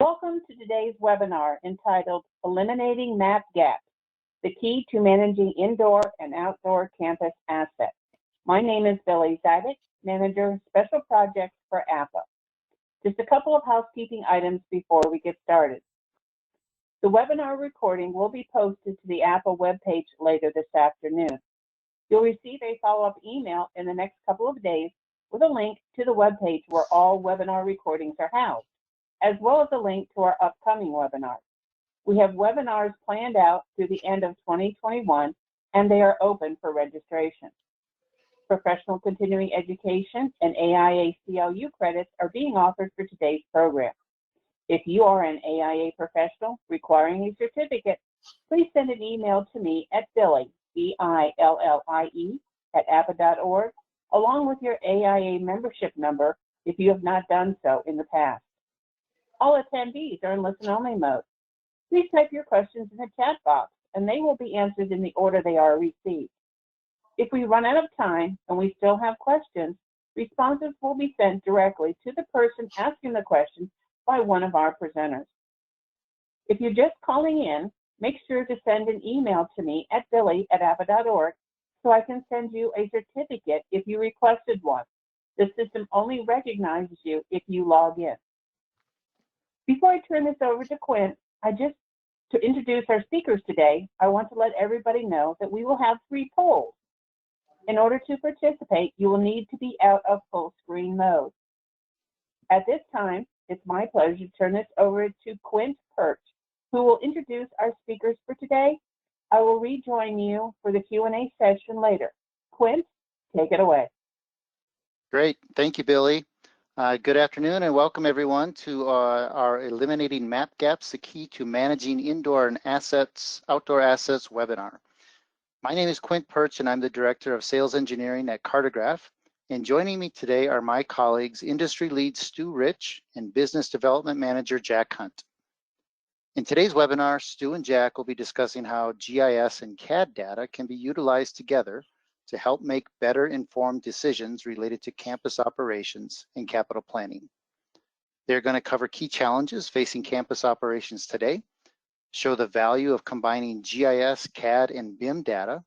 Welcome to today's webinar entitled Eliminating Map Gaps, the Key to Managing Indoor and Outdoor Campus Assets. My name is Billy Zadig, Manager, Special Projects for APA. Just a couple of housekeeping items before we get started. The webinar recording will be posted to the APA webpage later this afternoon. You'll receive a follow-up email in the next couple of days with a link to the webpage where all webinar recordings are housed, as well as a link to our upcoming webinars. We have webinars planned out through the end of 2021, and they are open for registration. Professional continuing education and AIA-CLU credits are being offered for today's program. If you are an AIA professional requiring a certificate, please send an email to me at Billie, B-I-L-L-I-E, @apa.org, along with your AIA membership number if you have not done so in the past. All attendees are in listen-only mode. Please type your questions in the chat box, and they will be answered in the order they are received. If we run out of time and we still have questions, responses will be sent directly to the person asking the question by one of our presenters. If you're just calling in, make sure to send an email to me at billie@apa.org so I can send you a certificate if you requested one. The system only recognizes you if you log in. Before I turn this over to Quint, to introduce our speakers today, I want to let everybody know that we will have 3 polls. In order to participate, you will need to be out of full screen mode. At this time, it's my pleasure to turn this over to Quint Perch, who will introduce our speakers for today. I will rejoin you for the Q&A session later. Quint, take it away. Great, thank you, Billie. Good afternoon and welcome everyone to our Eliminating Map Gaps, the Key to Managing Indoor and Outdoor Assets webinar. My name is Quint Perch and I'm the Director of Sales Engineering at Cartograph. And joining me today are my colleagues, Industry Lead Stu Rich and Business Development Manager Jack Hunt. In today's webinar, Stu and Jack will be discussing how GIS and CAD data can be utilized together to help make better informed decisions related to campus operations and capital planning. They're going to cover key challenges facing campus operations today, show the value of combining GIS, CAD, and BIM data,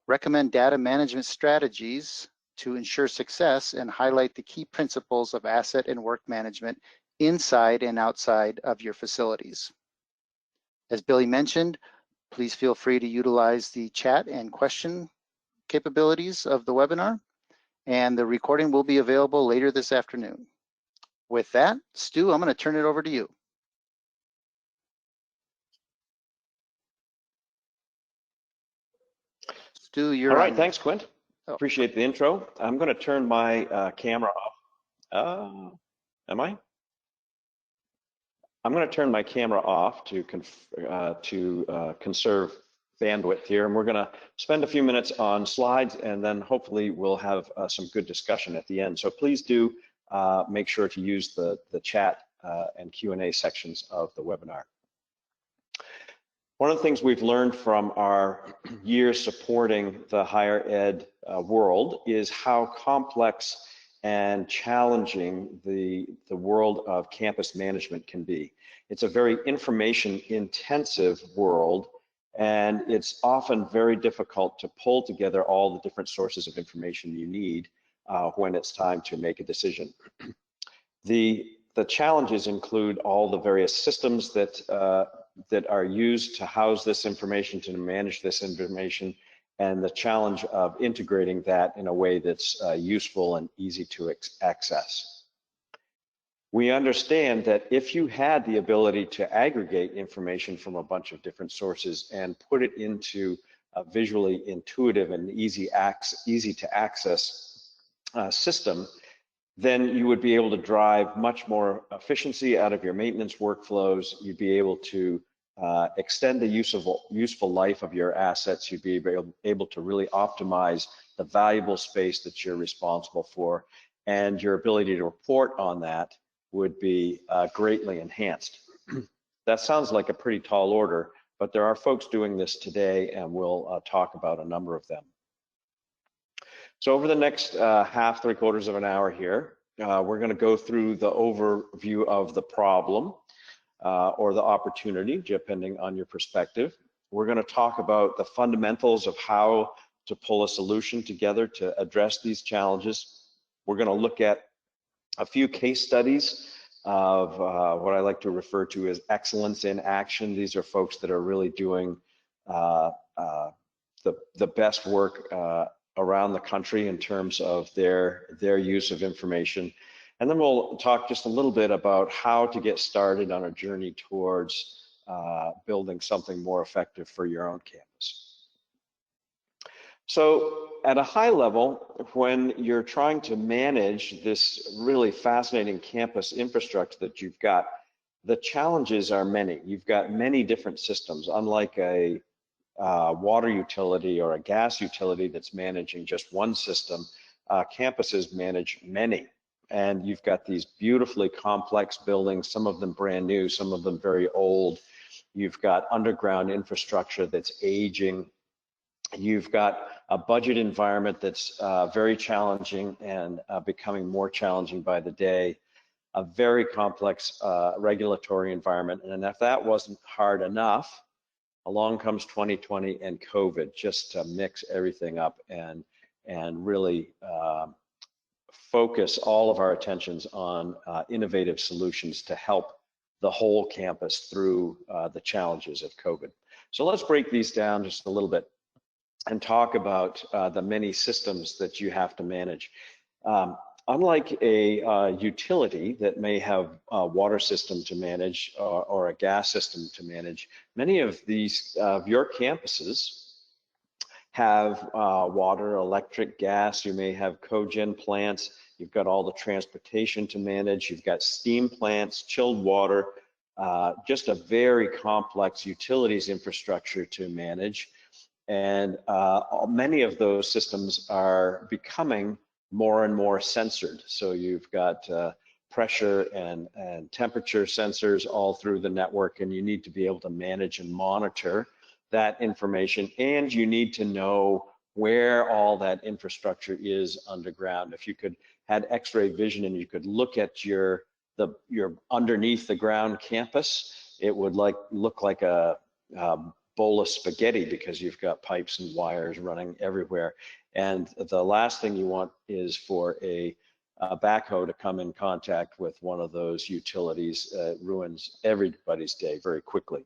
recommend data management strategies to ensure success, and highlight the key principles of asset and work management inside and outside of your facilities. As Billie mentioned, please feel free to utilize the chat and question capabilities of the webinar, and the recording will be available later this afternoon. With that, Stu, I'm going to turn it over to you. Stu, you're all right. on. Thanks, Quint. Appreciate the intro. I'm going to turn my camera off. Am I? I'm going to turn my camera off to conserve bandwidth here, and we're going to spend a few minutes on slides, and then hopefully we'll have some good discussion at the end. So please do make sure to use the chat and Q&A sections of the webinar. One of the things we've learned from our years supporting the higher ed world is how complex and challenging the world of campus management can be. It's a very information intensive world, and it's often very difficult to pull together all the different sources of information you need when it's time to make a decision. The challenges include all the various systems that are used to house this information, to manage this information, and the challenge of integrating that in a way that's useful and easy to access. We understand that if you had the ability to aggregate information from a bunch of different sources and put it into a visually intuitive and easy to access system, then you would be able to drive much more efficiency out of your maintenance workflows. You'd be able to extend the useful life of your assets. You'd be able to really optimize the valuable space that you're responsible for, and your ability to report on that would be greatly enhanced. That sounds like a pretty tall order, but there are folks doing this today, and we'll talk about a number of them. So over the next half, 3/4 of an hour here, we're going to go through the overview of the problem. or the opportunity, depending on your perspective. We're going to talk about the fundamentals of how to pull a solution together to address these challenges. We're going to look at a few case studies of what I like to refer to as excellence in action. These are folks that are really doing the best work around the country in terms of their use of information. And then we'll talk just a little bit about how to get started on a journey towards building something more effective for your own campus. So at a high level, when you're trying to manage this really fascinating campus infrastructure that you've got, the challenges are many. You've got many different systems, unlike a water utility or a gas utility that's managing just one system. Campuses manage many. And you've got these beautifully complex buildings, some of them brand new, some of them very old. You've got underground infrastructure that's aging. You've got a budget environment that's very challenging and becoming more challenging by the day. A very complex regulatory environment. And if that wasn't hard enough, along comes 2020 and COVID, just to mix everything up and really focus all of our attentions on innovative solutions to help the whole campus through the challenges of COVID. So let's break these down just a little bit and talk about the many systems that you have to manage. Unlike a utility that may have a water system to manage or a gas system to manage, many of these your campuses have water, electric, gas. You may have cogen plants. You've got all the transportation to manage. You've got steam plants, chilled water, just a very complex utilities infrastructure to manage. And many of those systems are becoming more and more censored. So you've got pressure and temperature sensors all through the network, and you need to be able to manage and monitor that information, and you need to know where all that infrastructure is underground. If you could had X-ray vision and you could look at your underneath the ground campus, it would look like a bowl of spaghetti, because you've got pipes and wires running everywhere. And the last thing you want is for a backhoe to come in contact with one of those utilities. It ruins everybody's day very quickly.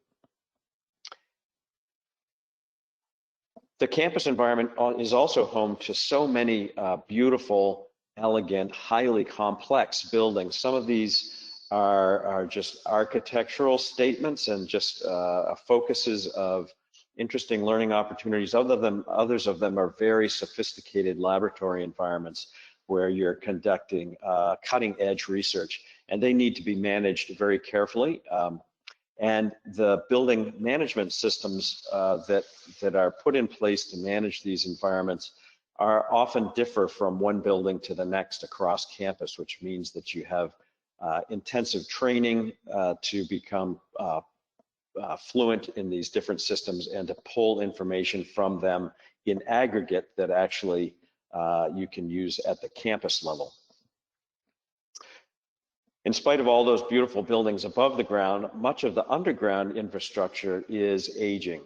The campus environment is also home to so many beautiful, elegant, highly complex buildings. Some of these are just architectural statements and just focuses of interesting learning opportunities. Others of them are very sophisticated laboratory environments where you're conducting cutting edge research, and they need to be managed very carefully. And the building management systems that are put in place to manage these environments are often differ from one building to the next across campus, which means that you have intensive training to become fluent in these different systems and to pull information from them in aggregate that actually you can use at the campus level. In spite of all those beautiful buildings above the ground, much of the underground infrastructure is aging.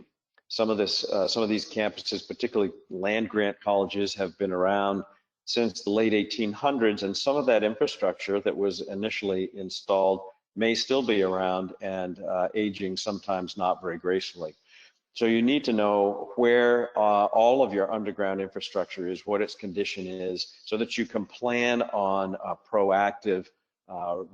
Some of these campuses, particularly land-grant colleges, have been around since the late 1800s, and some of that infrastructure that was initially installed may still be around and aging, sometimes not very gracefully. So you need to know where all of your underground infrastructure is, what its condition is, so that you can plan on a proactive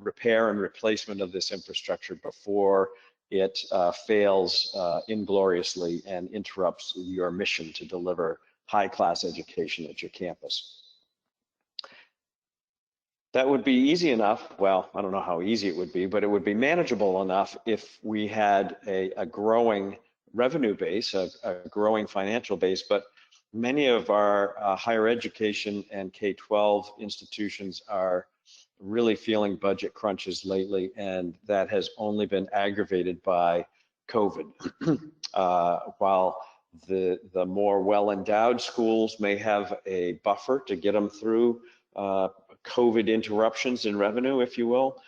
repair and replacement of this infrastructure before it fails ingloriously and interrupts your mission to deliver high-class education at your campus. That would be easy enough. Well, I don't know how easy it would be, but it would be manageable enough if we had a growing revenue base, a growing financial base. But many of our higher education and K-12 institutions are really feeling budget crunches lately, and that has only been aggravated by COVID. While the more well-endowed schools may have a buffer to get them through COVID interruptions in revenue, if you will,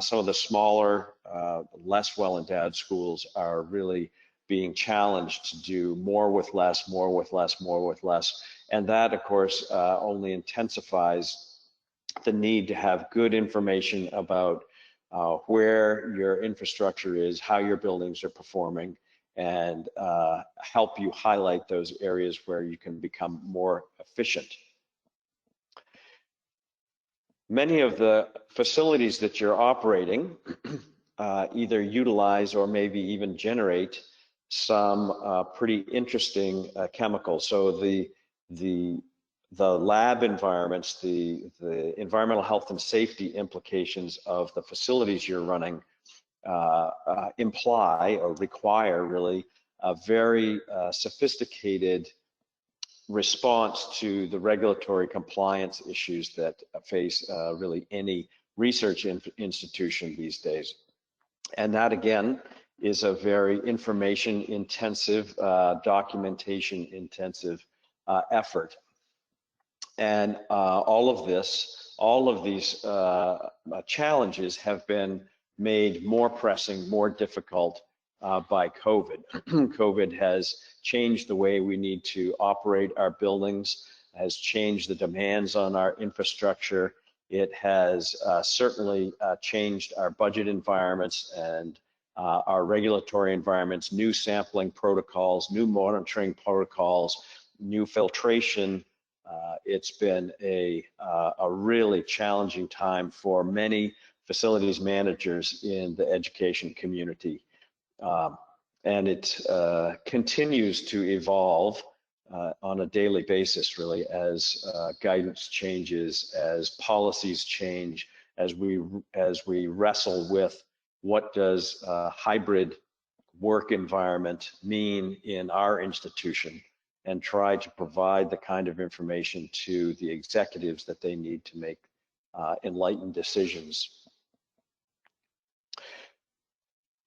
Some of the smaller, less well-endowed schools are really being challenged to do more with less, more with less, more with less. And that, of course, only intensifies the need to have good information about where your infrastructure is, how your buildings are performing, and help you highlight those areas where you can become more efficient. Many of the facilities that you're operating either utilize or maybe even generate some pretty interesting chemicals. So the lab environments, the environmental health and safety implications of the facilities you're running imply or require really a very sophisticated response to the regulatory compliance issues that face really any research institution these days. And that again is a very information intensive, documentation intensive effort. And all of these challenges have been made more pressing, more difficult by COVID. COVID has changed the way we need to operate our buildings, has changed the demands on our infrastructure. It has certainly changed our budget environments and our regulatory environments, new sampling protocols, new monitoring protocols, new filtration. It's been a really challenging time for many facilities managers in the education community. And it continues to evolve on a daily basis, really, as guidance changes, as policies change, as we wrestle with what does hybrid work environment mean in our institution, and try to provide the kind of information to the executives that they need to make enlightened decisions.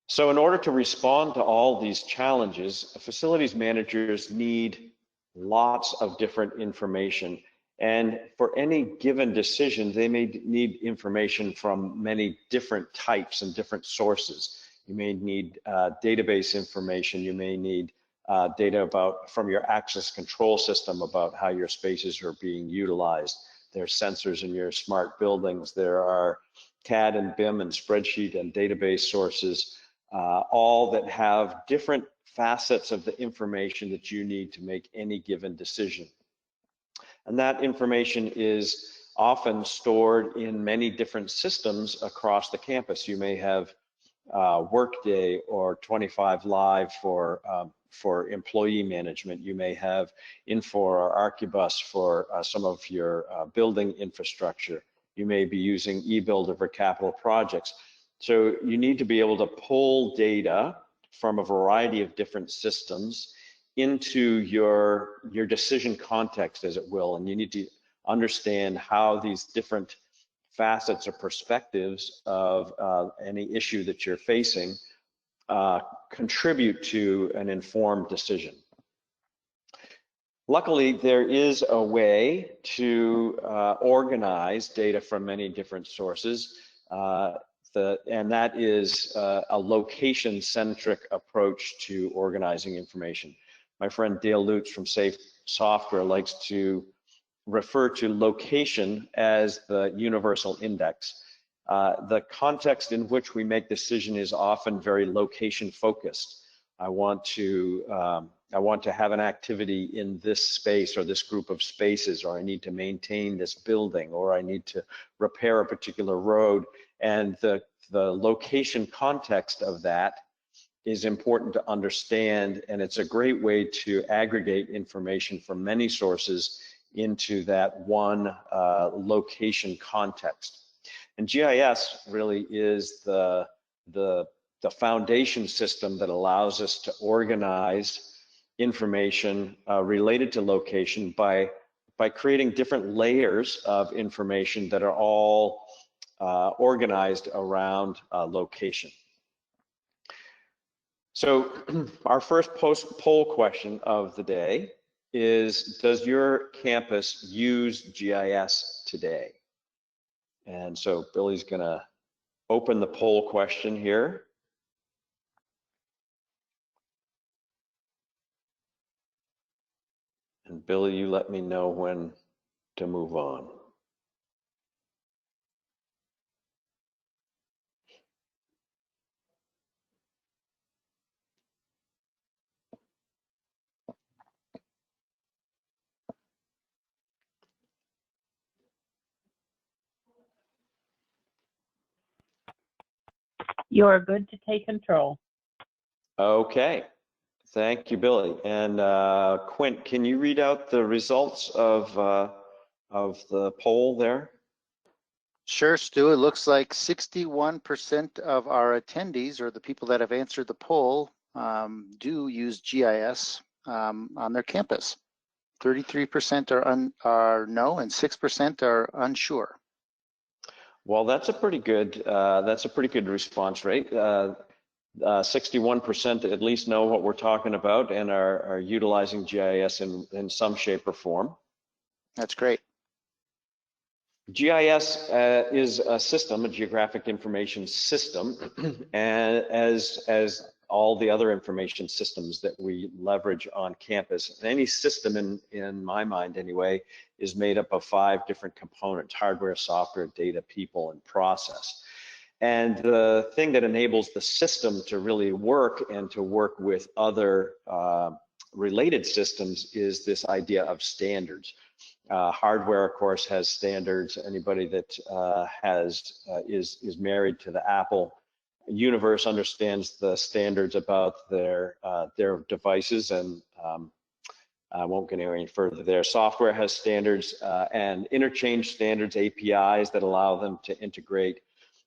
So in order to respond to all these challenges, facilities managers need lots of different information. And for any given decision, they may need information from many different types and different sources. You may need database information. You may need data from your access control system about how your spaces are being utilized. There are sensors in your smart buildings. There are CAD and BIM and spreadsheet and database sources, all that have different facets of the information that you need to make any given decision. And that information is often stored in many different systems across the campus. You may have Workday or 25 Live for employee management. You may have Infor or Archibus for some of your building infrastructure. You may be using eBuilder for capital projects. So you need to be able to pull data from a variety of different systems into your decision context, as it will, and you need to understand how these different facets or perspectives of any issue that you're facing contribute to an informed decision. Luckily, there is a way to organize data from many different sources, and that is a location-centric approach to organizing information. My friend Dale Lutz from Safe Software likes to refer to location as the universal index. The context in which we make decision is often very location focused. I want to have an activity in this space or this group of spaces, or I need to maintain this building, or I need to repair a particular road. And the location context of that is important to understand, and it's a great way to aggregate information from many sources into that one location context. And GIS really is the foundation system that allows us to organize information related to location by creating different layers of information that are all organized around location. So our first poll question of the day is, does your campus use GIS today? And so Billy's gonna open the poll question here. And Billy, you let me know when to move on. You are good to take control. Okay, thank you, Billy. And Quint, can you read out the results of the poll there? Sure, Stu. It looks like 61% of our attendees, or the people that have answered the poll, do use GIS on their campus. 33% are no, and 6% are unsure. Well, that's a pretty good response rate. 61% at least know what we're talking about and are utilizing GIS in some shape or form. That's great. GIS is a system, a geographic information system, and as all the other information systems that we leverage on campus. Any system, in my mind anyway, is made up of 5 different components: hardware, software, data, people, and process. And the thing that enables the system to really work and to work with other related systems is this idea of standards. Hardware, of course, has standards. Anybody that is married to the Apple universe understands the standards about their devices, and I won't get any further there. Software has standards and interchange standards, APIs that allow them to integrate.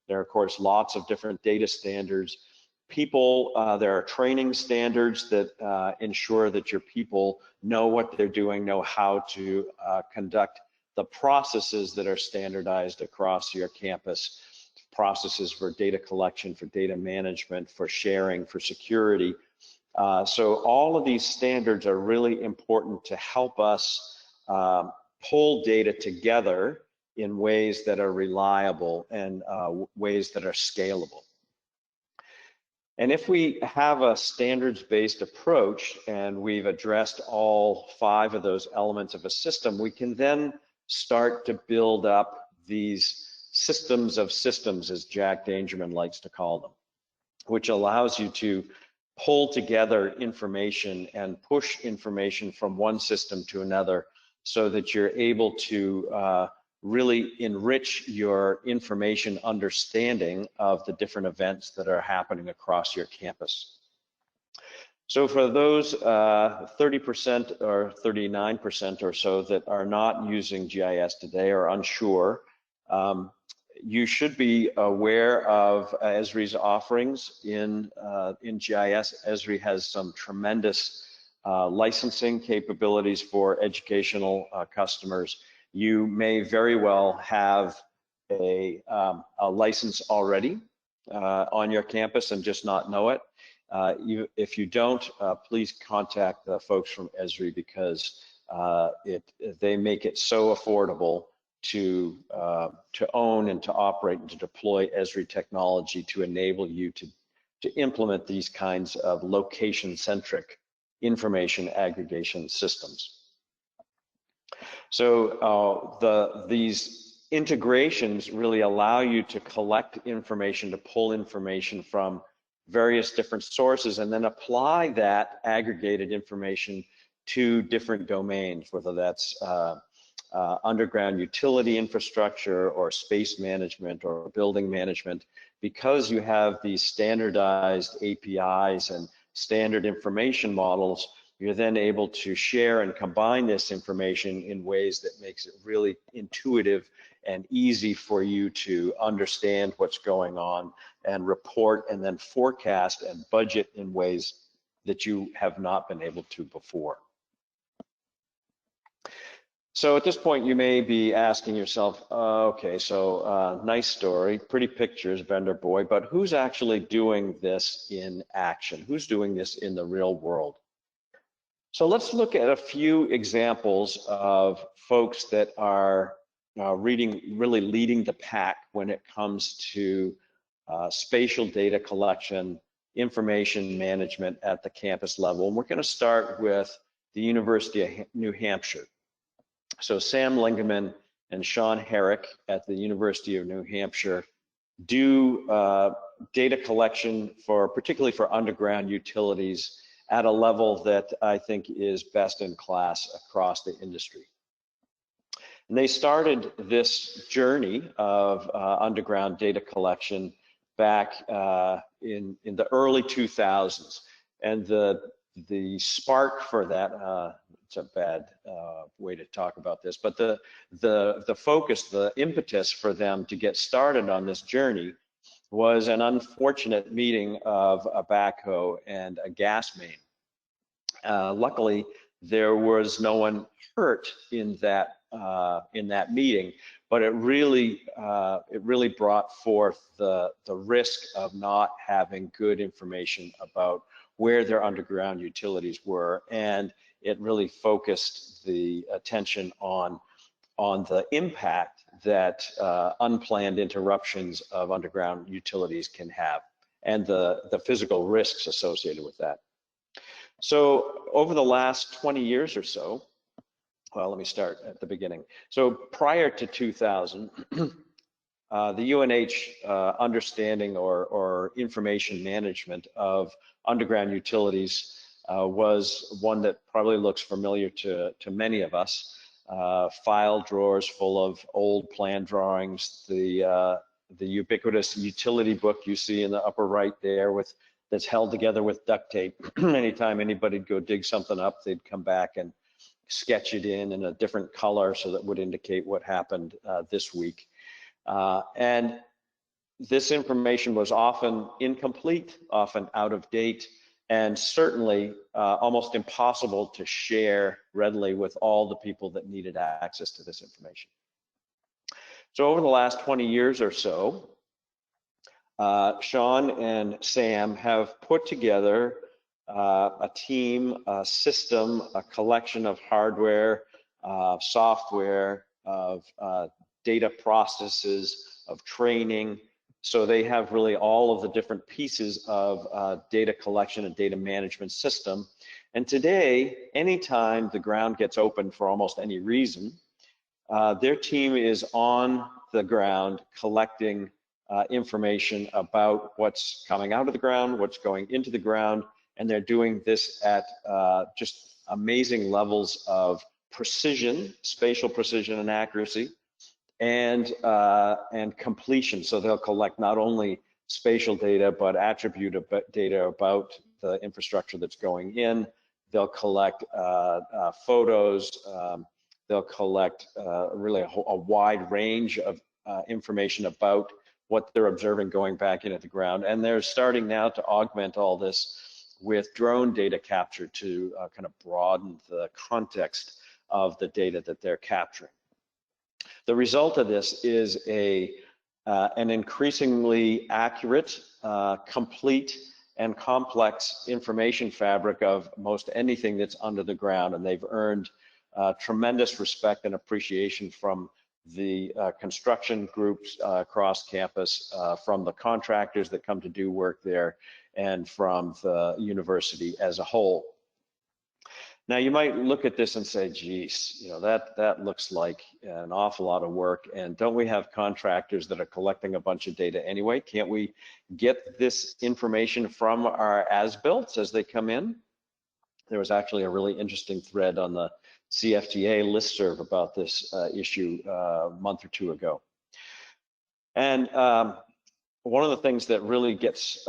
There are, of course, lots of different data standards. People, there are training standards that ensure that your people know what they're doing, know how to conduct the processes that are standardized across your campus, processes for data collection, for data management, for sharing, for security. So all of these standards are really important to help us pull data together in ways that are reliable and ways that are scalable. And if we have a standards-based approach and we've addressed all 5 of those elements of a system, we can then start to build up these systems of systems, as Jack Dangerman likes to call them, which allows you to pull together information and push information from one system to another so that you're able to really enrich your information understanding of the different events that are happening across your campus. So for those 30% or 39% or so that are not using GIS today or unsure, you should be aware of Esri's offerings in GIS. Esri has some tremendous licensing capabilities for educational customers. You may very well have a license already on your campus and just not know it. If you don't, please contact the folks from Esri, because they make it so affordable to own and to operate and to deploy Esri technology to enable you to implement these kinds of location-centric information aggregation systems. So these integrations really allow you to collect information, to pull information from various different sources, and then apply that aggregated information to different domains, whether that's underground utility infrastructure or space management or building management. Because you have these standardized APIs and standard information models, you're then able to share and combine this information in ways that makes it really intuitive and easy for you to understand what's going on and report and then forecast and budget in ways that you have not been able to before. So at this point, you may be asking yourself, okay, so nice story, pretty pictures, vendor boy, but who's actually doing this in action? Who's doing this in the real world? So let's look at a few examples of folks that are really leading the pack when it comes to spatial data collection, information management at the campus level. And we're going to start with the University of New Hampshire. So Sam Lingeman and Sean Herrick at the University of New Hampshire do data collection particularly for underground utilities at a level that I think is best in class across the industry. And they started this journey of underground data collection back in the early 2000s. And the spark for that, it's a bad way to talk about this, but the focus, the impetus for them to get started on this journey was an unfortunate meeting of a backhoe and a gas main. Luckily, there was no one hurt in that meeting, but it really brought forth the risk of not having good information about where their underground utilities were, and it really focused the attention on the impact that unplanned interruptions of underground utilities can have, and the physical risks associated with that. So over the last 20 years or so, well, let me start at the beginning. So prior to 2000, the UNH understanding or information management of underground utilities was one that probably looks familiar to many of us. File drawers full of old plan drawings, the ubiquitous utility book you see in the upper right there that's held together with duct tape. Anytime anybody'd go dig something up, they'd come back and sketch it in a different color so that would indicate what happened this week. And this information was often incomplete, often out of date, and certainly almost impossible to share readily with all the people that needed access to this information. So over the last 20 years or so, Sean and Sam have put together a team, a system, a collection of hardware, software, of data processes, of training. So they have really all of the different pieces of data collection and data management system. And today, anytime the ground gets open for almost any reason, their team is on the ground collecting information about what's coming out of the ground, what's going into the ground, and they're doing this at just amazing levels of precision, spatial precision and accuracy, and completion. So they'll collect not only spatial data, but attribute data about the infrastructure that's going in. They'll collect photos. They'll collect really a wide range of information about what they're observing going back into the ground. And they're starting now to augment all this with drone data capture to kind of broaden the context of the data that they're capturing. The result of this is an increasingly accurate, complete, and complex information fabric of most anything that's under the ground, and they've earned tremendous respect and appreciation from the construction groups across campus, from the contractors that come to do work there, and from the university as a whole. Now you might look at this and say, geez, you know, that looks like an awful lot of work, and don't we have contractors that are collecting a bunch of data anyway? Can't we get this information from our as-built as they come in? There was actually a really interesting thread on the CFTA listserv about this issue a month or two ago. And one of the things that really gets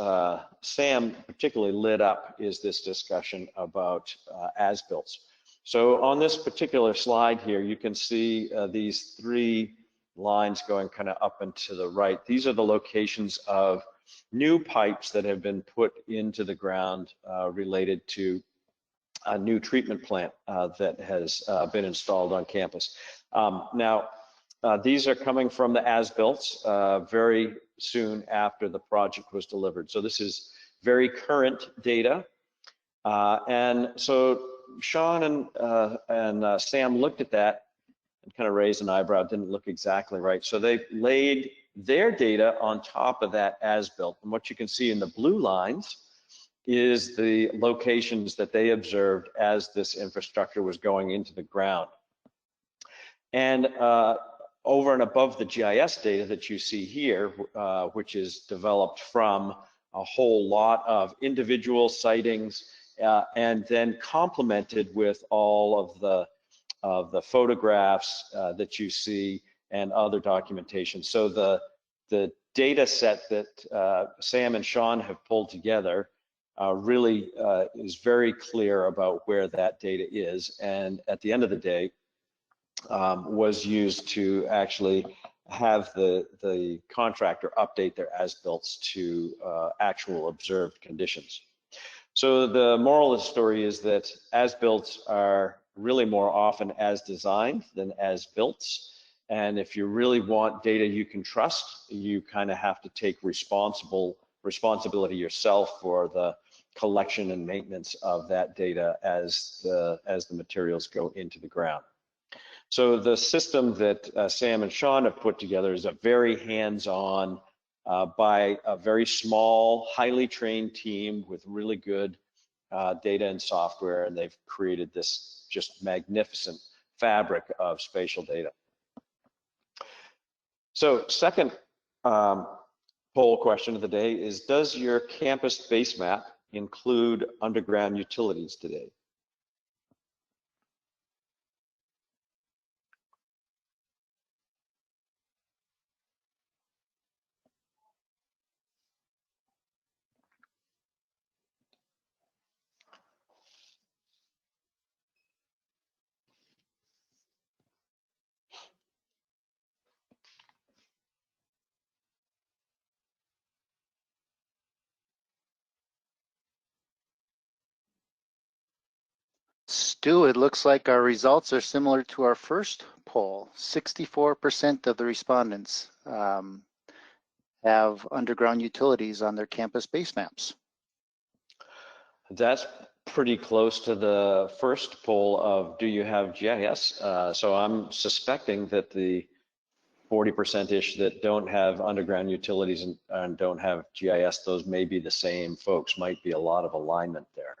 Sam particularly lit up is this discussion about as-builts. So on this particular slide here, you can see these three lines going kind of up and to the right. These are the locations of new pipes that have been put into the ground related to a new treatment plant that has been installed on campus. Now, these are coming from the as-builts very soon after the project was delivered. So this is very current data. And so Sean and Sam looked at that and kind of raised an eyebrow. It didn't look exactly right. So they laid their data on top of that as-built. And what you can see in the blue lines is the locations that they observed as this infrastructure was going into the ground. And over and above the GIS data that you see here, which is developed from a whole lot of individual sightings, and then complemented with all of the photographs that you see and other documentation. So the data set that Sam and Sean have pulled together really is very clear about where that data is, and at the end of the day was used to actually have the contractor update their as-builts to actual observed conditions. So the moral of the story is that as-builts are really more often as designed than as builts. And if you really want data you can trust, you kind of have to take responsibility yourself for the collection and maintenance of that data as the materials go into the ground. So the system that Sam and Sean have put together is a very hands-on by a very small, highly trained team with really good data and software, and they've created this just magnificent fabric of spatial data. So second poll question of the day is, does your campus base map include underground utilities today? Stu, it looks like our results are similar to our first poll. 64% of the respondents have underground utilities on their campus base maps. That's pretty close to the first poll of do you have GIS? So I'm suspecting that the 40%-ish that don't have underground utilities and don't have GIS, those may be the same folks, might be a lot of alignment there.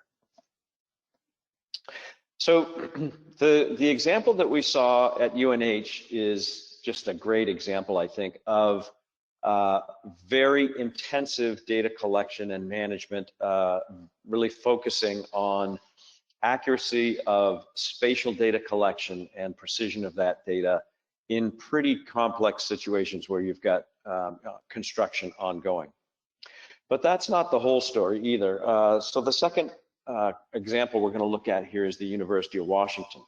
So the example that we saw at UNH is just a great example, I think, of very intensive data collection and management, really focusing on accuracy of spatial data collection and precision of that data in pretty complex situations where you've got construction ongoing. But that's not the whole story either. So the second example we're going to look at here is the University of Washington,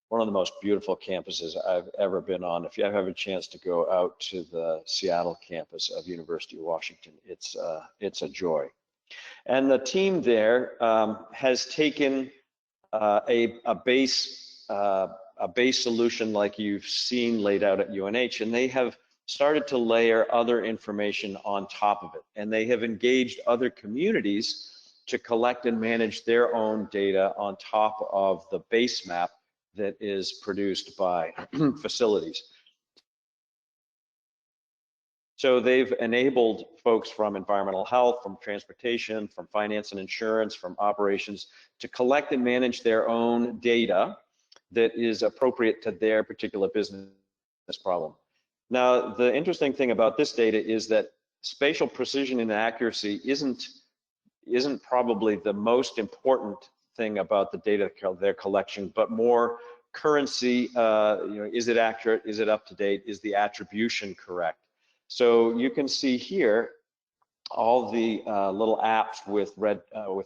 one of the most beautiful campuses I've ever been on. If you ever have a chance to go out to the Seattle campus of University of Washington, it's a joy. And the team there has taken a base solution like you've seen laid out at UNH, and they have started to layer other information on top of it. And they have engaged other communities to collect and manage their own data on top of the base map that is produced by facilities. So they've enabled folks from environmental health, from transportation, from finance and insurance, from operations to collect and manage their own data that is appropriate to their particular business problem. Now, the interesting thing about this data is that spatial precision and accuracy isn't probably the most important thing about the data they're collection, but more currency, is it accurate, is it up to date, is the attribution correct? So you can see here all the little apps with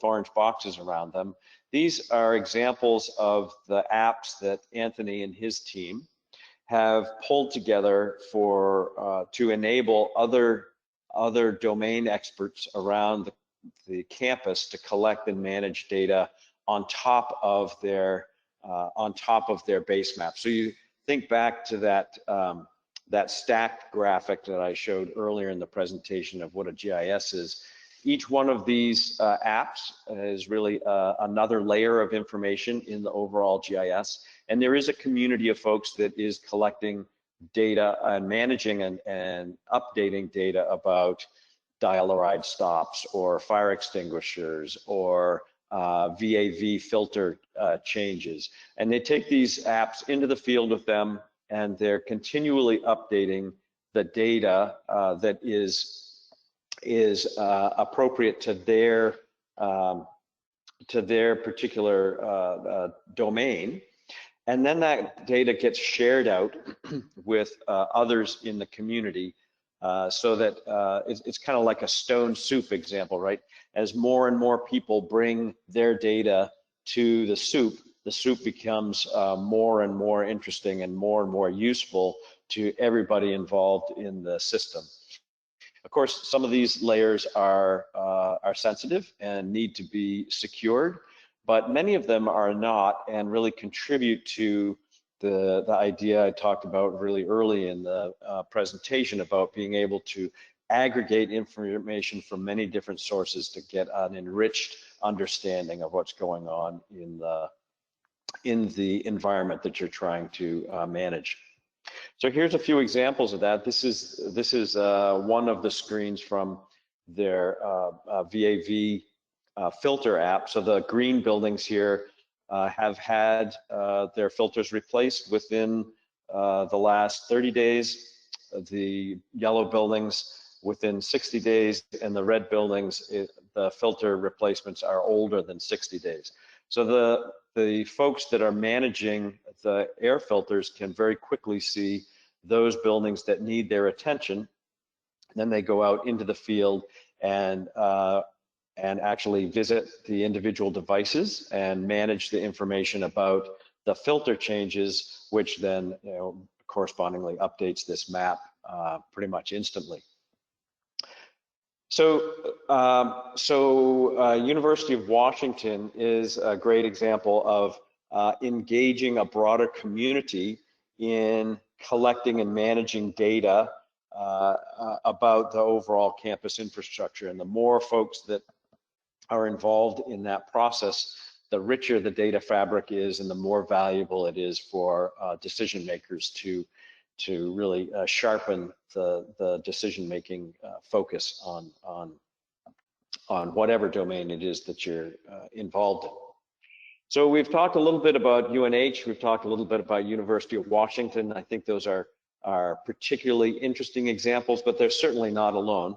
orange boxes around them. These are examples of the apps that Anthony and his team have pulled together for to enable other domain experts around the campus to collect and manage data on top of their base map. So you think back to that stacked graphic that I showed earlier in the presentation of what a GIS is. Each one of these apps is really another layer of information in the overall GIS. And there is a community of folks that is collecting data and managing and updating data about dial-a-ride stops or fire extinguishers or VAV filter changes. And they take these apps into the field with them, and they're continually updating the data that is appropriate to their particular domain. And then that data gets shared out with others in the community, so that it's kind of like a stone soup example, right? As more and more people bring their data to the soup becomes more and more interesting and more useful to everybody involved in the system. Of course, some of these layers are sensitive and need to be secured, but many of them are not, and really contribute to the idea I talked about really early in the presentation about being able to aggregate information from many different sources to get an enriched understanding of what's going on in the environment that you're trying to manage. So here's a few examples of that. This is one of the screens from their VAV filter app. So the green buildings here have had their filters replaced within the last 30 days, the yellow buildings within 60 days, and the red buildings, the filter replacements are older than 60 days. So the folks that are managing the air filters can very quickly see those buildings that need their attention. Then they go out into the field and actually visit the individual devices and manage the information about the filter changes, which then correspondingly updates this map pretty much instantly. So, University of Washington is a great example of engaging a broader community in collecting and managing data about the overall campus infrastructure. And the more folks that are involved in that process, the richer the data fabric is, and the more valuable it is for decision makers to really sharpen the decision-making focus on whatever domain it is that you're involved in. So we've talked a little bit about UNH, we've talked a little bit about University of Washington. I think those are particularly interesting examples, but they're certainly not alone.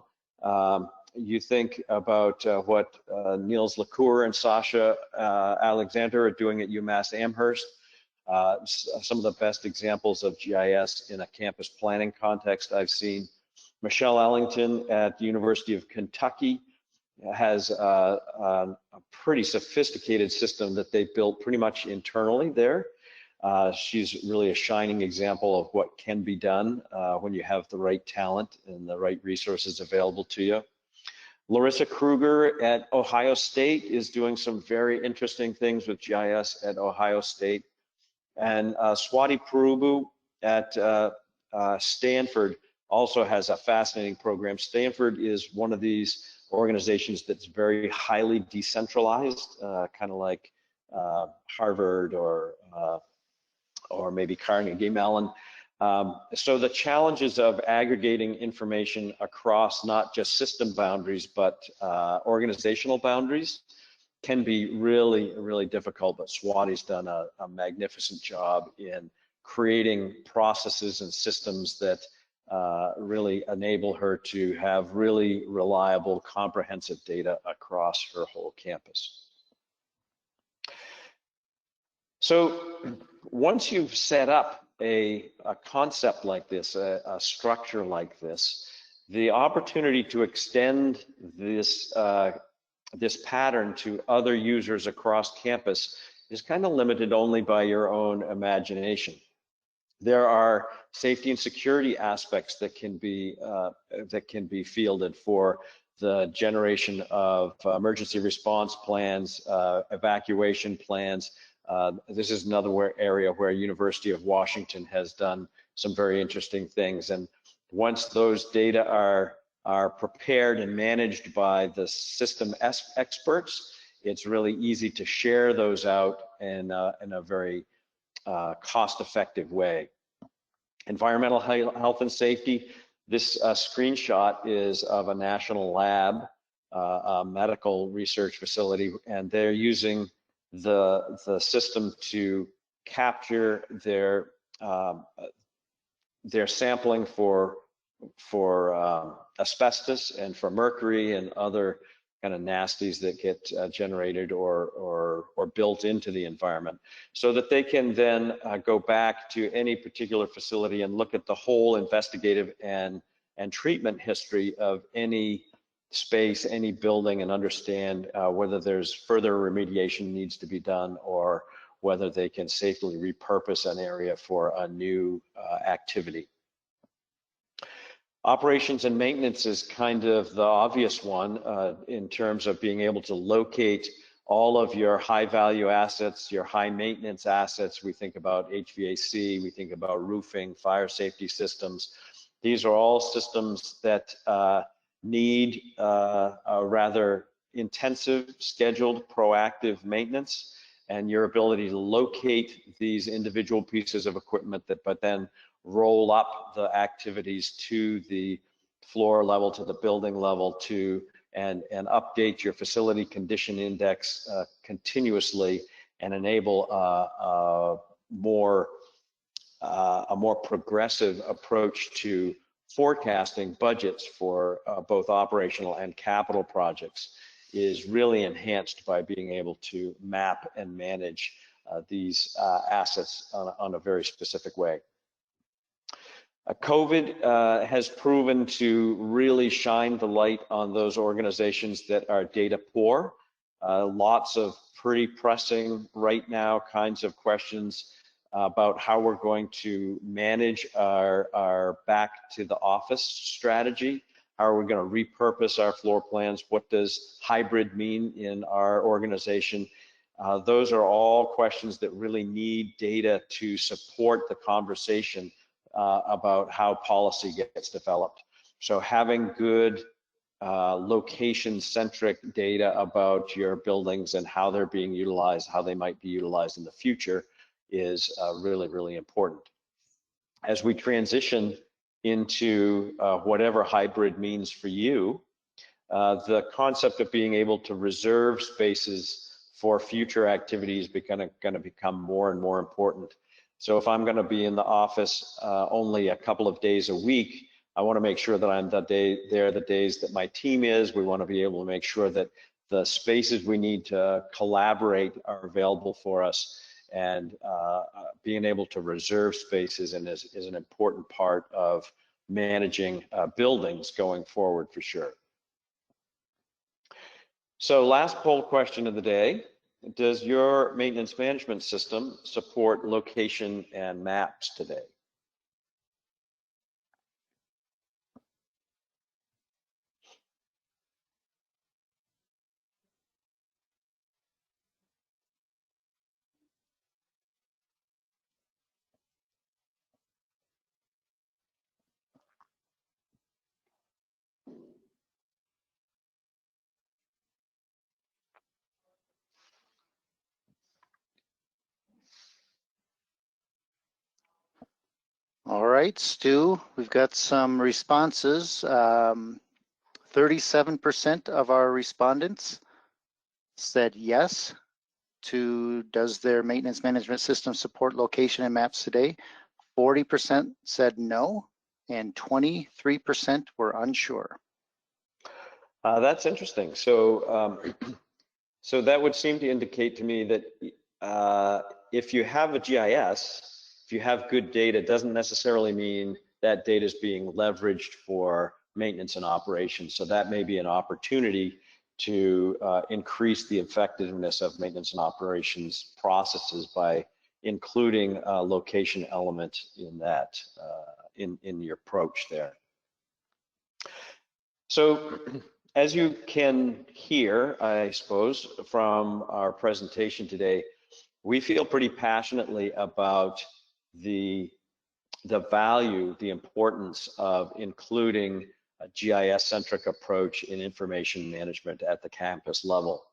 You think about what Niels LaCour and Sasha Alexander are doing at UMass Amherst. Some of the best examples of GIS in a campus planning context I've seen. Michelle Ellington at the University of Kentucky has a pretty sophisticated system that they built pretty much internally there. She's really a shining example of what can be done when you have the right talent and the right resources available to you. Larissa Kruger at Ohio State is doing some very interesting things with GIS at Ohio State. And Swati Purubu at Stanford also has a fascinating program. Stanford is one of these organizations that's very highly decentralized, kind of like Harvard or maybe Carnegie Mellon. So the challenges of aggregating information across not just system boundaries, but organizational boundaries can be really, really difficult, but Swati's done a magnificent job in creating processes and systems that really enable her to have really reliable, comprehensive data across her whole campus. So once you've set up a concept like this, a structure like this, the opportunity to extend this this pattern to other users across campus is kind of limited only by your own imagination. There are safety and security aspects that can be fielded for the generation of emergency response plans, evacuation plans. This is another area where University of Washington has done some very interesting things. And once those data are prepared and managed by the system experts, it's really easy to share those out in a very cost-effective way. Environmental health and safety. This screenshot is of a national lab, a medical research facility, and they're using the system to capture their sampling for asbestos and for mercury and other kind of nasties that get generated or built into the environment, so that they can then go back to any particular facility and look at the whole investigative and treatment history of any space, any building, and understand whether there's further remediation needs to be done or whether they can safely repurpose an area for a new activity. Operations and maintenance is kind of the obvious one in terms of being able to locate all of your high value assets, your high maintenance assets. We think about HVAC, we think about roofing, fire safety systems. These are all systems that need a rather intensive, scheduled, proactive maintenance, and your ability to locate these individual pieces of equipment but then roll up the activities to the floor level, to the building level, and update your facility condition index continuously, and enable a more progressive approach to forecasting budgets for both operational and capital projects is really enhanced by being able to map and manage these assets on a very specific way. COVID has proven to really shine the light on those organizations that are data poor. Lots of pretty pressing right now kinds of questions about how we're going to manage our back to the office strategy. How are we going to repurpose our floor plans? What does hybrid mean in our organization? Those are all questions that really need data to support the conversation about how policy gets developed. So having good location-centric data about your buildings and how they're being utilized, how they might be utilized in the future is really, really important. As we transition into whatever hybrid means for you, the concept of being able to reserve spaces for future activities is going to become more and more important. So if I'm going to be in the office only a couple of days a week, I want to make sure that I'm the days that my team is. We want to be able to make sure that the spaces we need to collaborate are available for us, and being able to reserve spaces is an important part of managing buildings going forward for sure. So last poll question of the day. Does your maintenance management system support location and maps today? All right, Stu, we've got some responses. 37% of our respondents said yes to does their maintenance management system support location and maps today. 40% said no, and 23% were unsure. That's interesting. So, so that would seem to indicate to me that if you have a GIS, if you have good data, it doesn't necessarily mean that data is being leveraged for maintenance and operations. So that may be an opportunity to increase the effectiveness of maintenance and operations processes by including a location element in that, in your approach there. So as you can hear, I suppose, from our presentation today, we feel pretty passionately about the value, the importance of including a GIS-centric approach in information management at the campus level.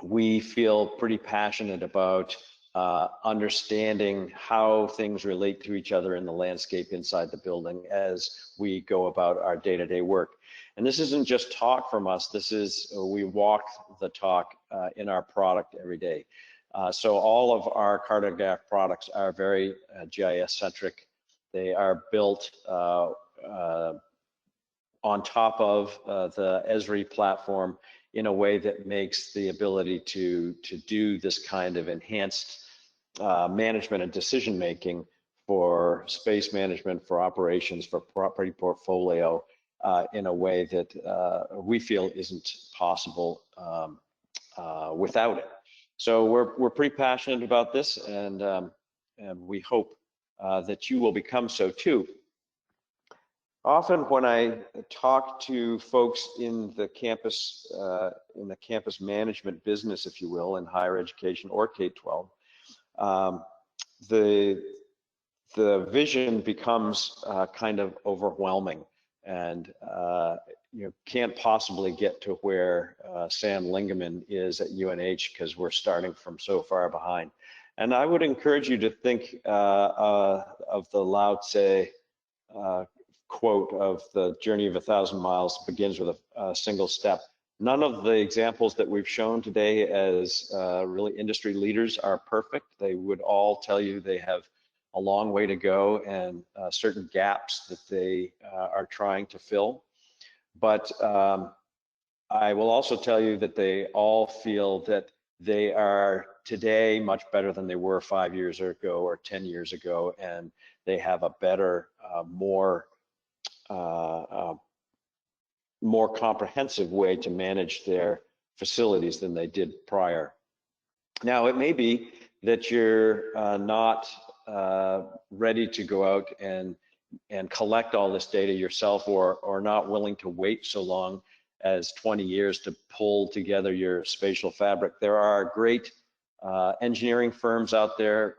We feel pretty passionate about understanding how things relate to each other in the landscape inside the building as we go about our day-to-day work. And this isn't just talk from us, this is, we walk the talk in our product every day. So all of our Cartograph products are very GIS-centric. They are built on top of the Esri platform in a way that makes the ability to do this kind of enhanced management and decision making for space management, for operations, for property portfolio in a way that we feel isn't possible without it. So we're pretty passionate about this, and we hope that you will become so too. Often when I talk to folks in the campus management business, if you will, in higher education or K-12, the vision becomes kind of overwhelming, and you can't possibly get to where Sam Lingeman is at UNH because we're starting from so far behind. And I would encourage you to think of the Lao Tse quote of the journey of 1,000 miles begins with a single step. None of the examples that we've shown today as really industry leaders are perfect. They would all tell you they have a long way to go and certain gaps that they are trying to fill. But I will also tell you that they all feel that they are today much better than they were 5 years ago or 10 years ago, and they have a better, more comprehensive way to manage their facilities than they did prior. Now, it may be that you're not ready to go out and collect all this data yourself, or not willing to wait so long as 20 years to pull together your spatial fabric. There are great engineering firms out there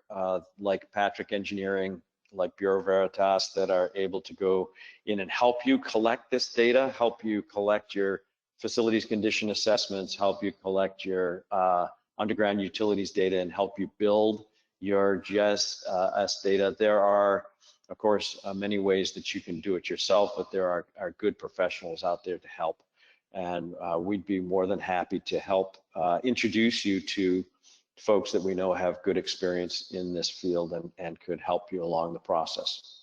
like Patrick Engineering, like Bureau Veritas, that are able to go in and help you collect this data, help you collect your facilities condition assessments, help you collect your underground utilities data, and help you build your GIS data. There are, of course, many ways that you can do it yourself, but there are good professionals out there to help. And we'd be more than happy to help introduce you to folks that we know have good experience in this field and could help you along the process.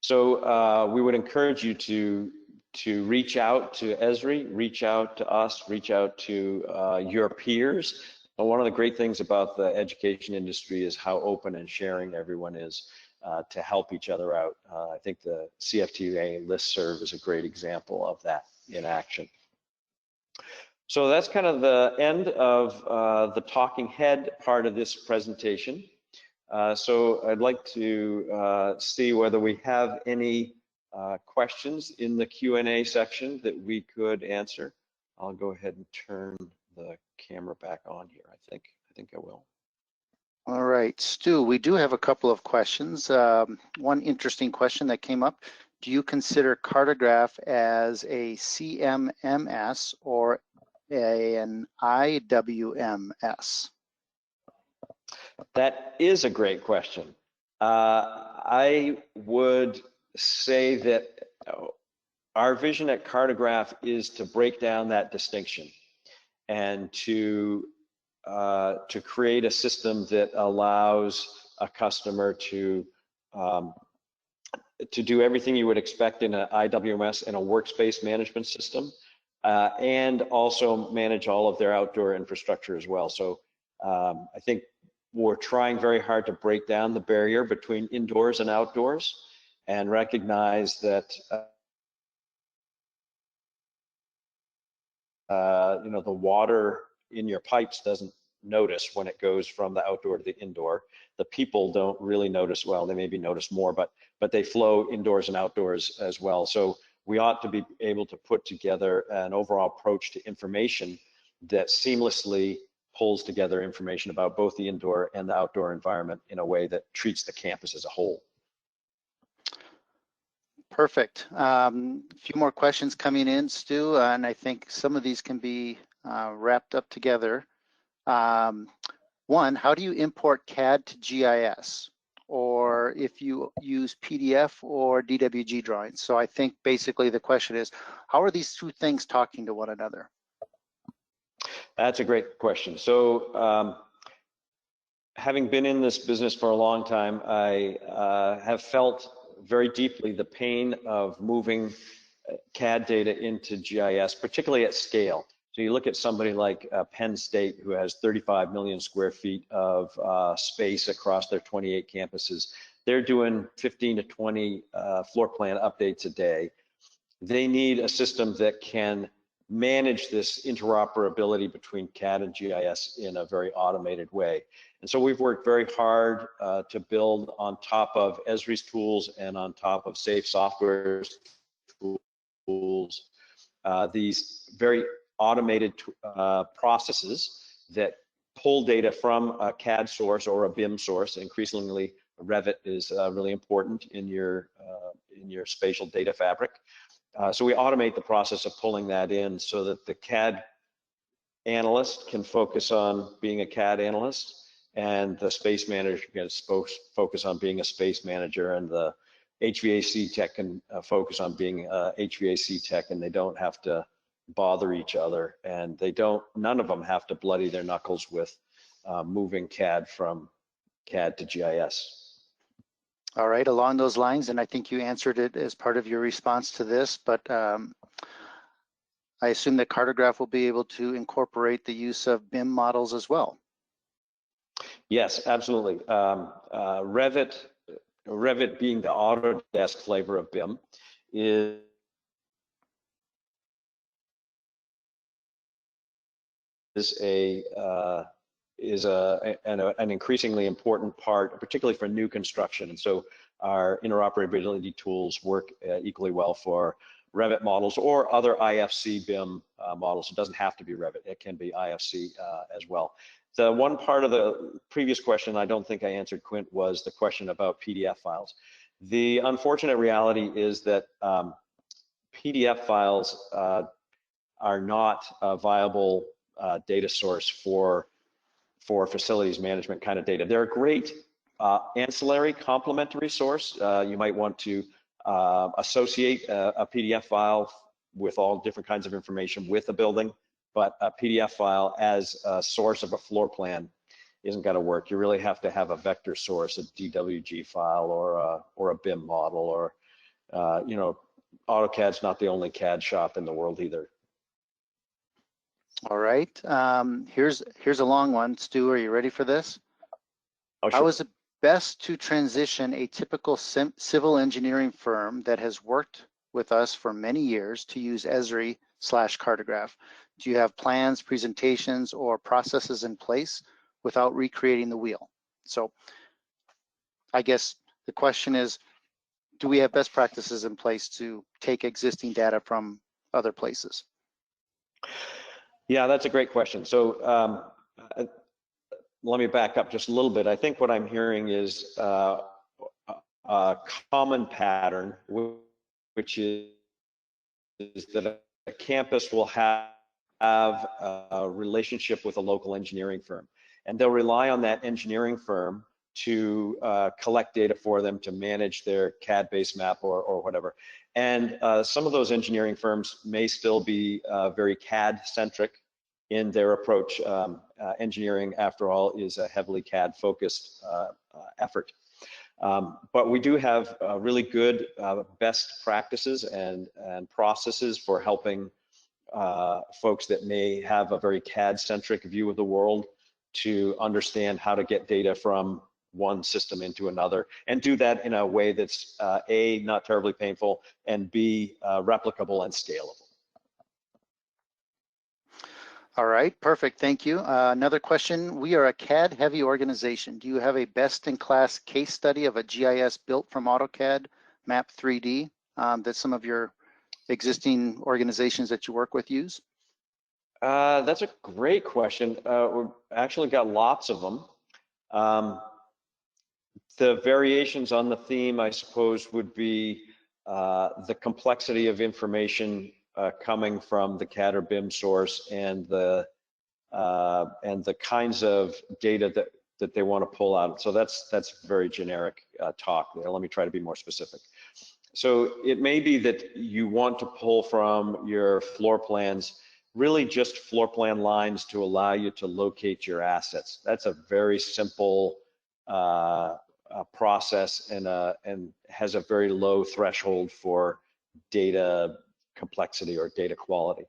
So we would encourage you to reach out to Esri, reach out to us, reach out to your peers. And one of the great things about the education industry is how open and sharing everyone is to help each other out. I think the CFTA listserv is a great example of that in action. So that's kind of the end of the talking head part of this presentation. So I'd like to see whether we have any questions in the Q&A section that we could answer. I'll go ahead and turn the camera back on here. I think I will. All right, Stu, we do have a couple of questions. One interesting question that came up: do you consider Cartograph as a CMMS or an IWMS? That is a great question. I would say that our vision at Cartograph is to break down that distinction and to create a system that allows a customer to do everything you would expect in an IWMS and a workspace management system, and also manage all of their outdoor infrastructure as well. So I think we're trying very hard to break down the barrier between indoors and outdoors, and recognize that the water in your pipes doesn't notice when it goes from the outdoor to the indoor. The people don't really notice, well, they maybe notice more, but they flow indoors and outdoors as well. So we ought to be able to put together an overall approach to information that seamlessly pulls together information about both the indoor and the outdoor environment in a way that treats the campus as a whole. Perfect. A few more questions coming in, Stu, and I think some of these can be wrapped up together. One One, how do you import CAD to GIS? Or if you use PDF or DWG drawings. So I think basically the question is, how are these two things talking to one another? That's a great question. So having been in this business for a long time, I have felt very deeply the pain of moving CAD data into GIS, particularly at scale. So you look at somebody like Penn State, who has 35 million square feet of space across their 28 campuses. They're doing 15 to 20 floor plan updates a day. They need a system that can manage this interoperability between CAD and GIS in a very automated way. And so we've worked very hard to build on top of Esri's tools and on top of Safe Software's tools, these very automated processes that pull data from a CAD source or a BIM source. Increasingly, Revit is really important in your spatial data fabric. So we automate the process of pulling that in so that the CAD analyst can focus on being a CAD analyst, and the space manager can focus on being a space manager, and the HVAC tech can focus on being HVAC tech, and they don't have to bother each other, and none of them have to bloody their knuckles with moving CAD from CAD to GIS. All right, along those lines, and I think you answered it as part of your response to this, but I assume that Cartograph will be able to incorporate the use of BIM models as well. Yes, absolutely. Revit being the Autodesk flavor of BIM, is an increasingly important part, particularly for new construction. And so our interoperability tools work equally well for Revit models or other IFC BIM models. It doesn't have to be Revit, it can be IFC as well. The one part of the previous question I don't think I answered, Quint, was the question about PDF files. The unfortunate reality is that PDF files are not a viable data source for facilities management kind of data. They're a great ancillary complementary source. You might want to associate a PDF file with all different kinds of information with a building, but a PDF file as a source of a floor plan isn't going to work. You really have to have a vector source, a DWG file or a BIM model, or AutoCAD's not the only CAD shop in the world either. All right, here's a long one. Stu, are you ready for this? Oh, sure. How is it best to transition a typical civil engineering firm that has worked with us for many years to use Esri/Cartograph? Do you have plans, presentations, or processes in place without recreating the wheel? So I guess the question is, do we have best practices in place to take existing data from other places? Yeah, that's a great question. So let me back up just a little bit. I think what I'm hearing is a common pattern, which is that a campus will have a relationship with a local engineering firm, and they'll rely on that engineering firm to collect data for them, to manage their CAD-based map or whatever. And some of those engineering firms may still be very CAD-centric in their approach. Engineering, after all, is a heavily CAD-focused effort. But we do have really good best practices and processes for helping folks that may have a very CAD-centric view of the world to understand how to get data from one system into another, and do that in a way that's A, not terribly painful, and B, replicable and scalable. All right, perfect, thank you. Another question, we are a CAD-heavy organization. Do you have a best-in-class case study of a GIS built from AutoCAD Map 3D that some of your existing organizations that you work with use? That's a great question. We've actually got lots of them. The variations on the theme, I suppose, would be the complexity of information coming from the CAD or BIM source, and the and the kinds of data that they want to pull out. So that's very generic talk there. Let me try to be more specific. So it may be that you want to pull from your floor plans really just floor plan lines to allow you to locate your assets. That's a very simple process and has a very low threshold for data complexity or data quality.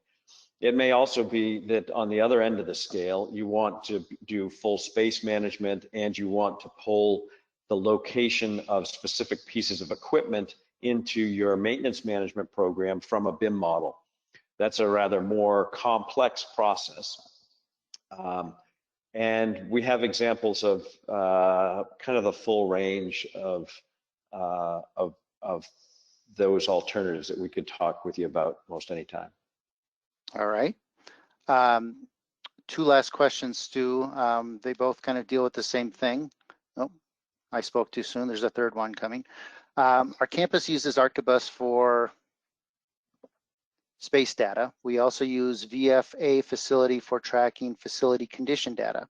It may also be that on the other end of the scale, you want to do full space management and you want to pull the location of specific pieces of equipment into your maintenance management program from a BIM model. That's a rather more complex process. And we have examples of kind of the full range of those alternatives that we could talk with you about most any time. All right. Two last questions, Stu. They both kind of deal with the same thing. Oh, I spoke too soon. There's a third one coming. Our campus uses Arquibus for space data. We also use VFA facility for tracking facility condition data.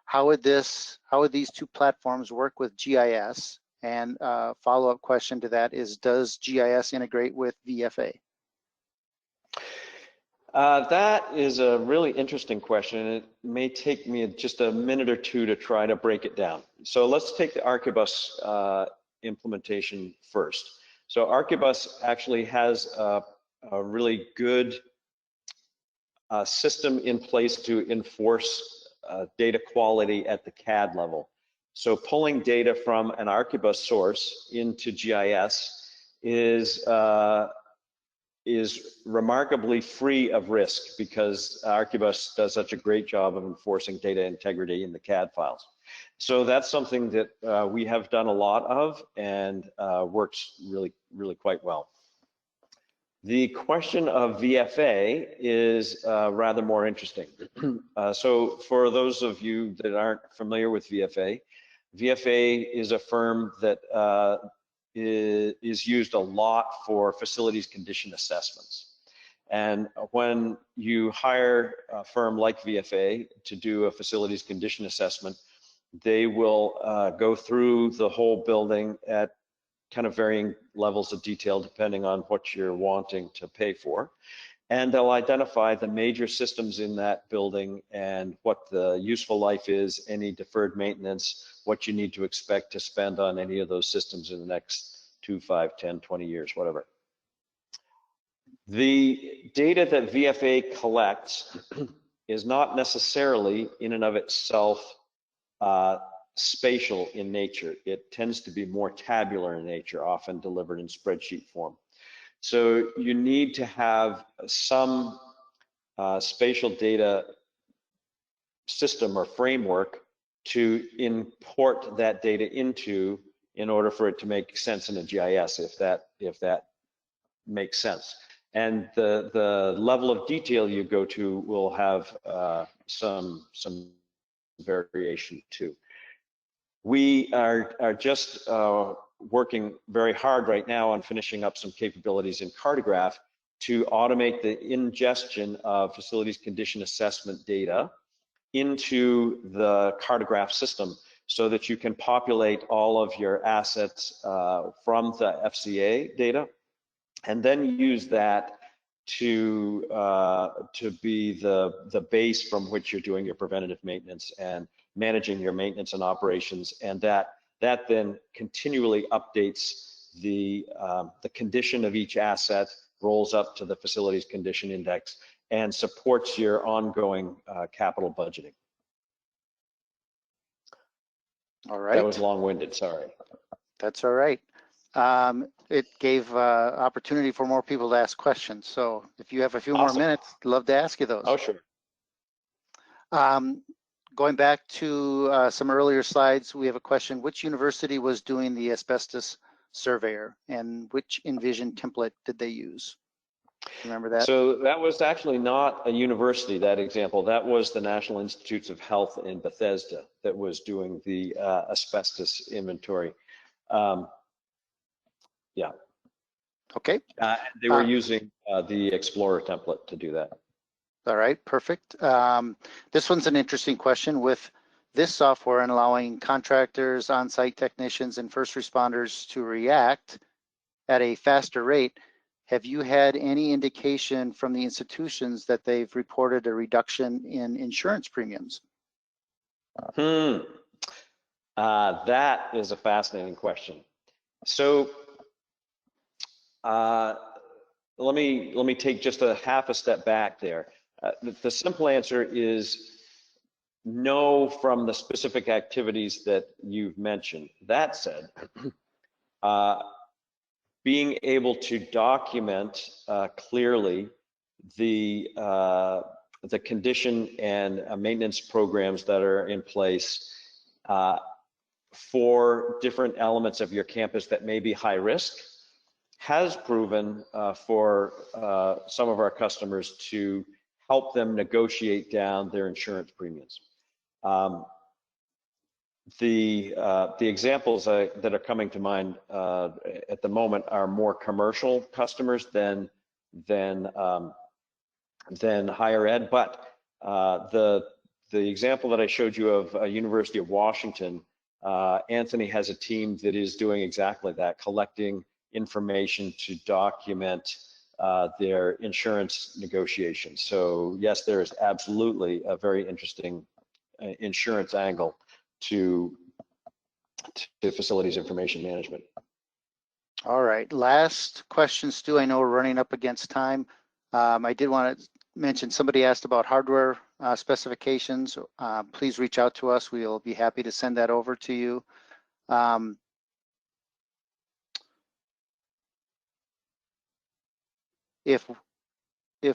How would these two platforms work with GIS? And follow-up question to that is, does GIS integrate with VFA? That is a really interesting question, and it may take me just a minute or two to try to break it down. So let's take the Arquibus implementation first. So Arquibus actually has a really good system in place to enforce data quality at the CAD level. So pulling data from an Arquibus source into GIS is remarkably free of risk because Arquibus does such a great job of enforcing data integrity in the CAD files. So that's something that we have done a lot of and works really quite well. The question of VFA is rather more interesting. So for those of you that aren't familiar with VFA, VFA is a firm that is used a lot for facilities condition assessments. And when you hire a firm like VFA to do a facilities condition assessment, they will go through the whole building at kind of varying levels of detail depending on what you're wanting to pay for. And they'll identify the major systems in that building and what the useful life is, any deferred maintenance, what you need to expect to spend on any of those systems in the next 2, 5, 10, 20 years, whatever. The data that VFA collects is not necessarily in and of itself spatial in nature. It tends to be more tabular in nature, often delivered in spreadsheet form. So you need to have some spatial data system or framework to import that data into in order for it to make sense in a GIS, if that makes sense. And the level of detail you go to will have some variation too. We are just working very hard right now on finishing up some capabilities in Cartograph to automate the ingestion of facilities condition assessment data into the Cartograph system so that you can populate all of your assets from the FCA data and then use that to be the base from which you're doing your preventative maintenance and managing your maintenance and operations, and that then continually updates the condition of each asset, rolls up to the facilities condition index, and supports your ongoing capital budgeting. All right. That was long-winded, sorry. That's all right. It gave opportunity for more people to ask questions. So if you have a few more minutes, I'd love to ask you those. Oh, sure. Going back to some earlier slides, we have a question. Which university was doing the asbestos surveyor and which Envision template did they use? Remember that? So that was actually not a university, that example. That was the National Institutes of Health in Bethesda that was doing the asbestos inventory. Yeah. Okay. They were using the Explorer template to do that. All right, perfect. This one's an interesting question. With this software and allowing contractors, on-site technicians, and first responders to react at a faster rate, have you had any indication from the institutions that they've reported a reduction in insurance premiums? That is a fascinating question. So let me take just a half a step back there. The simple answer is no from the specific activities that you've mentioned. That said, being able to document clearly the condition and maintenance programs that are in place for different elements of your campus that may be high risk has proven for some of our customers to help them negotiate down their insurance premiums. The examples that are coming to mind at the moment are more commercial customers than higher ed, but the example that I showed you of University of Washington, Anthony has a team that is doing exactly that, collecting information to document their insurance negotiations. So yes, there is absolutely a very interesting insurance angle to facilities information management. All right, last question, Stu. I know we're running up against time. I did want to mention, somebody asked about hardware specifications. Please reach out to us. We'll be happy to send that over to you. If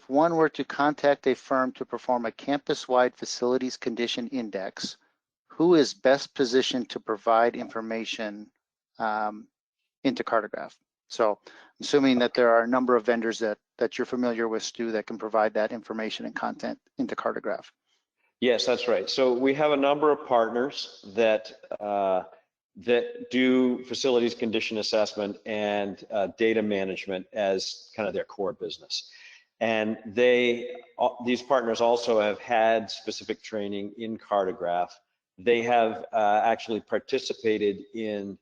one were to contact a firm to perform a campus-wide facilities condition index, who is best positioned to provide information into Cartograph? So I'm assuming that there are a number of vendors that you're familiar with, Stu, that can provide that information and content into Cartograph. Yes, that's right. So we have a number of partners that do facilities condition assessment and data management as kind of their core business. And these partners also have had specific training in Cartograph. They have actually participated in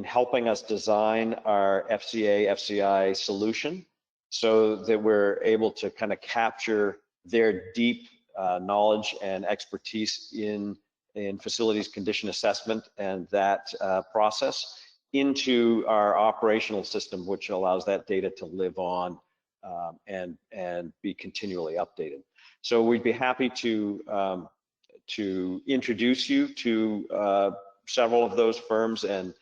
helping us design our FCA, FCI solution so that we're able to kind of capture their deep knowledge and expertise in facilities condition assessment and that process into our operational system, which allows that data to live on and be continually updated. So we'd be happy to introduce you to several of those firms, and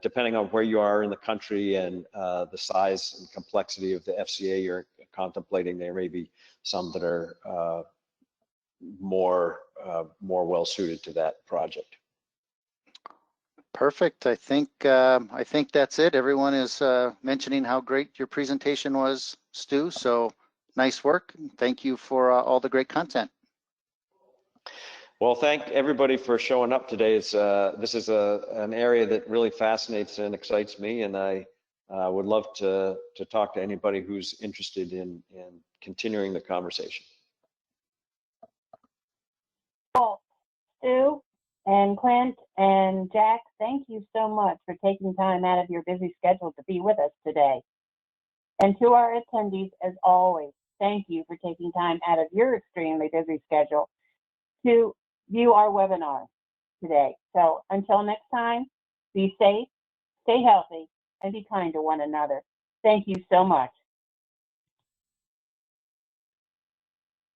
depending on where you are in the country and the size and complexity of the FCA you're contemplating, there may be some that are more well suited to that project. Perfect. I think that's it. Everyone is mentioning how great your presentation was, Stu. So nice work. Thank you for all the great content. Well, thank everybody for showing up today. This is an area that really fascinates and excites me, and I would love to talk to anybody who's interested in continuing the conversation. Well, Stu and Clint and Jack, thank you so much for taking time out of your busy schedule to be with us today. And to our attendees, as always, thank you for taking time out of your extremely busy schedule to view our webinar today. So until next time, be safe, stay healthy, and be kind to one another. Thank you so much.